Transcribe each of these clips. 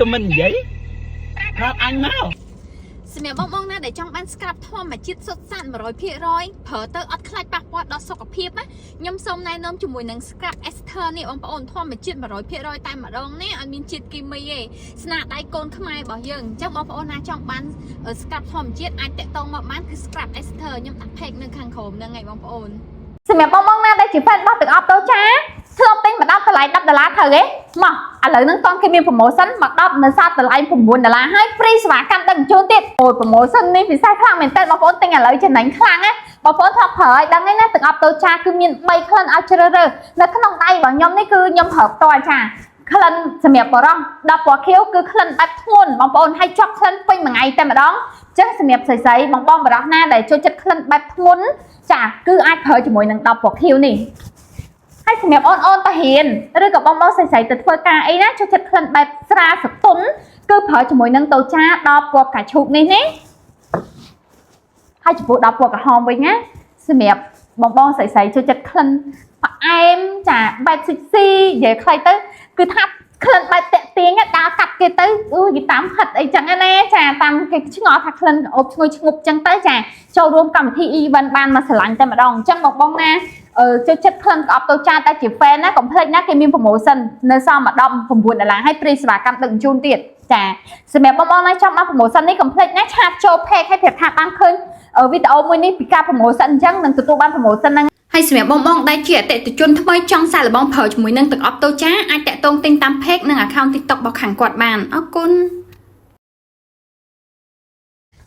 comment vậyรับanh nào សម្រាប់បងណាដែលចង់បាន scrap ធម្មជាតិសុទ្ធសាធ 100% ប្រើទៅអត់ខ្លាចប៉ះពាល់ដល់សុខភាពណាខ្ញុំសូមណែនាំជាមួយនឹង scrap ester នេះបងប្អូនធម្មជាតិ 100% តែម្ដងនេះអត់មានជាតិគីមីទេស្នាដៃកូនខ្មែររបស់យើងអញ្ចឹងបងប្អូនណាចង់បាន scrap ធម្មជាតិអាចតាក់ទងមកបានគឺ scrap ester ខ្ញុំដាក់ page នៅខាងក្រោមហ្នឹងហើយបងប្អូនសម្រាប់បងណាដែលជា fan របស់ទាំងអស់តូចាធ្លាប់ទិញមកដល់តម្លៃ$10ត្រូវទេមកឥឡូវហ្នឹងតង់គេមាន promotion មកដល់នៅសាតម្លៃ$9ហើយ free សេវាកម្មដឹកជញ្ជូនទៀតអូ promotion នេះពិសេសខ្លាំងមែនតើបងប្អូនទិញឥឡូវចំណេញខ្លាំងណាបងប្អូនធ្លាប់ប្រើឲ្យដឹងហើយណាទាំងអស់តូចាគឺមាន3ក្លិនឲ្យជ្រើសរើសនៅក្នុងដៃរបស់ខ្ញុំនេះគឺខ្ញុំប្រើផ្ទាល់ចាក្លិនសម្រាប់បរោះ10ពណ៌ខៀវគឺក្លិនបែបធ្ងន់បងប្អូនឲ្យជាប់ក្លិនពេញមួយថ្ងៃតែម្ដងអញ្ចឹងសម្រាប់ស្រីៗបងបរោះណាដែលចូលចិត្តក្លិនបែបធ្ងន់ចាគឺអាចប្រើជាមួយនឹង10ពណ៌ខៀវនេះហើយសម្រាប់អូនទៅរៀនឬក៏បងស្រីៗទៅធ្វើការអីណាចូលចិត្តក្លិនបែបស្រាលសតុនគឺប្រើជាមួយនឹងតូចា10ពណ៌ផ្កាឈូកនេះណាហើយចំពោះ10ពណ៌ក្រហមវិញណាសម្រាប់បងស្រីៗចូលចិត្តក្លិនផ្អែមចាបែបស៊ីនិយាយខ្លីទៅគឺថាក្លិនបែបតាក់ទាញដើរកាត់គេទៅយីតាមហិតអីចឹងណាចាតាមគេឆ្ងល់ថាក្លិនអូបឈ្ងុយឈ្ងប់ចឹងទៅចាចូលរួមកម្មវិធី event បានមកស្រឡាញ់តែម្ដងអញ្ចឹងបងណាចូលចិត្តក្លិនក្អប់តូចាតែជា fan ណាកុំភ្លេចណាគេមាន promotion នៅសល់មក$19ហើយ free សេវាកម្មដឹកជញ្ជូនទៀតចាសម្រាប់បងណាចង់បាន promotion នេះកុំភ្លេចណាឆាតចូល page ឲ្យប្រាប់ថាបានឃើញវីដេអូមួយនេះពីការ promotion អញ្ចឹងនឹងទទួលបាន promotion ហ្នឹងហើយសម្រាប់បងដែលជាអតិថិជនថ្មីចង់សាកល្បងប្រើជាមួយនឹងទឹកអប់តូចាអាចតាក់ទងទិញតាម page និង account TikTok របស់ខាងគាត់បានអរគុណ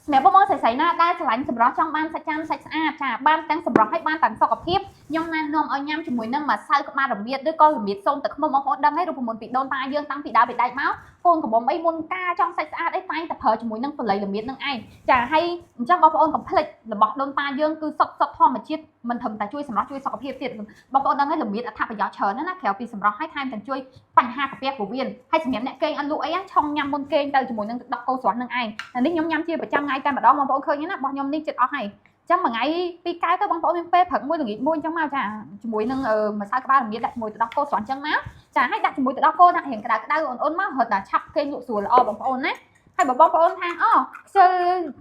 សម្រាប់បងស្រីៗណាដែលឆ្លាញ់សម្រស់ចង់បានសាច់ចាំសាច់ស្អាតចាបានទាំងសម្រស់ហើយបានទាំងសុខភាពខ្ញុំណែនាំឲ្យញ៉ាំជាមួយនឹងម្សៅក្បាលរមៀតឬក៏រមៀតសូមទឹកឃ្មុំបងប្អូនដឹងហើយរូបមន្តពីដូនតាយើងតាំងពីដើមពីដែកមកកូនកំបំអីមុនការចង់សាច់ស្អាតអីតែងតែប្រើជាមួយនឹងពលីរមៀតនឹងឯងចាហើយអញ្ចឹងបងប្អូនកុំភ្លេចរបស់ដូនតាយើងគឺសុទ្ធធម្មជាតិមិនត្រឹមតែជួយសម្រស់ជួយសុខភាពទៀតបងប្អូនដឹងហើយរមៀតអត្ថប្រយោជន៍ច្រើនណាស់ក្រៅពីសម្រស់ហើយថែមទាំងជួយបញ្ហាកាពះពោះវៀនហើយសម្រាប់អ្នកគេងអត់លក់អីឆុងញ៉ាំមុនគេងទៅជាមួយនឹងទឹកដោះគោស្រស់នឹងឯងនេះខ្ញុំញ៉ាំជាប្រចាំថ្ងៃតែម្ដងបងប្អូនឃើញណារបស់ខ្ញុំនេះចិត្តអស់ហើយចាំមួយថ្ងៃពីរកែវទៅបងប្អូនមានពេលព្រឹកមួយល្ងាចមួយអញ្ចឹងមកចាជាមួយនឹងម្សៅក្បាលរមៀតដាក់ជាមួយទឹកដោះគោស្រស់អញ្ចឹងមកចាឲ្យដាក់ជាមួយទឹកដោះគោដាក់រៀងក្តៅអូនមករត់តែឆាប់គេងលក់ស្រួលល្អបងប្អូនណាហើយបងប្អូនថាអូខ្ជិល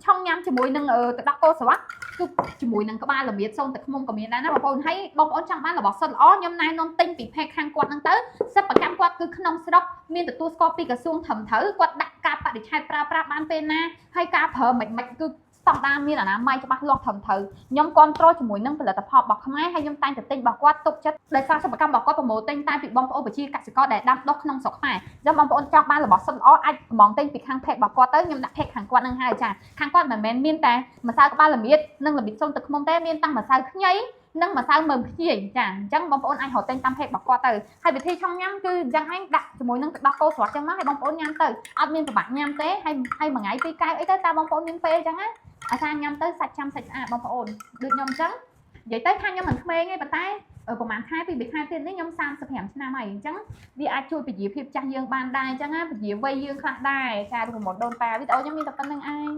ឆុងញ៉ាំជាមួយនឹងទឹកដោះគោស្រស់គឺជាមួយនឹងក្បាលរមៀតសូមទឹកឃ្មុំក៏មានដែរណាបងប្អូនហើយបងប្អូនចង់បានរបស់សុទ្ធល្អខ្ញុំណែនាំទិញពី page ខាងគាត់ហ្នឹងទៅសិប្បកម្មគាត់គឺក្នុងស្រុកមានទទួលស្គាល់ពីក្រសួងត្រឹមត្រូវគាត់ដាក់ការបរិច្ឆេទប្រើប្រាស់បានពេលណាហើយការប្រើមិនគឺស្តង់ដារមានអនាម័យច្បាស់លាស់ត្រឹមត្រូវខ្ញុំគ្រប់គ្រងជាមួយនឹងផលិតផលរបស់ខ្មែរហើយខ្ញុំតែងតែទិញរបស់គាត់ទុកចិត្តដោយសារសិប្បកម្មរបស់គាត់ប្រមូលទិញតែពីបងប្អូនប្រជាកសិករដែលដាំដុះក្នុងស្រុកខ្មែរអញ្ចឹងបងប្អូនចង់បានរបស់សុទ្ធល្អអាចកំងទិញពីខាង page របស់គាត់ទៅខ្ញុំដាក់ page ខាងគាត់នឹងហើយចាខាងគាត់មិនមែនមានតែម្សៅក្បាលរមៀតនិងរមៀតសូមទឹកឃ្មុំទេមានទាំងម្សៅខ្ញីនិងម្សៅមើមខ្ជាយចាអញ្ចឹងបងប្អូនអាចរកទិញតាម page របស់គាត់ទៅហើយវិធីឆុងញ៉ាំគឺអញ្ចឹងឯងដាក់ជាមួយនឹងទឹកដោះគោស្រស់អញ្ចឹងមកឲ្យបងប្អូនញ៉ាំទៅអត់មានប្របាក់ញ៉ាំទេហើយមួយថ្ងៃពីរកែវអីទៅតែបងប្អូនមានពេលអញ្ចឹងណាអាសាញ៉ាំទៅសាច់ចាំសាច់ស្អាតបងប្អូនដូចខ្ញុំអញ្ចឹងនិយាយទៅថាខ្ញុំមិនក្មេងទេប៉ុន្តែប្រហែលខែពីរខែទៀតនេះខ្ញុំ35ឆ្នាំហើយអញ្ចឹងវាអាចជួយពជាភាពចាស់យើងបានដែរអញ្ចឹងណាពជាវ័យយើងខ្លះដែរចារូបមន្តដូនតាវីដេអូខ្ញុំមានតែប៉ុណ្្នឹងឯង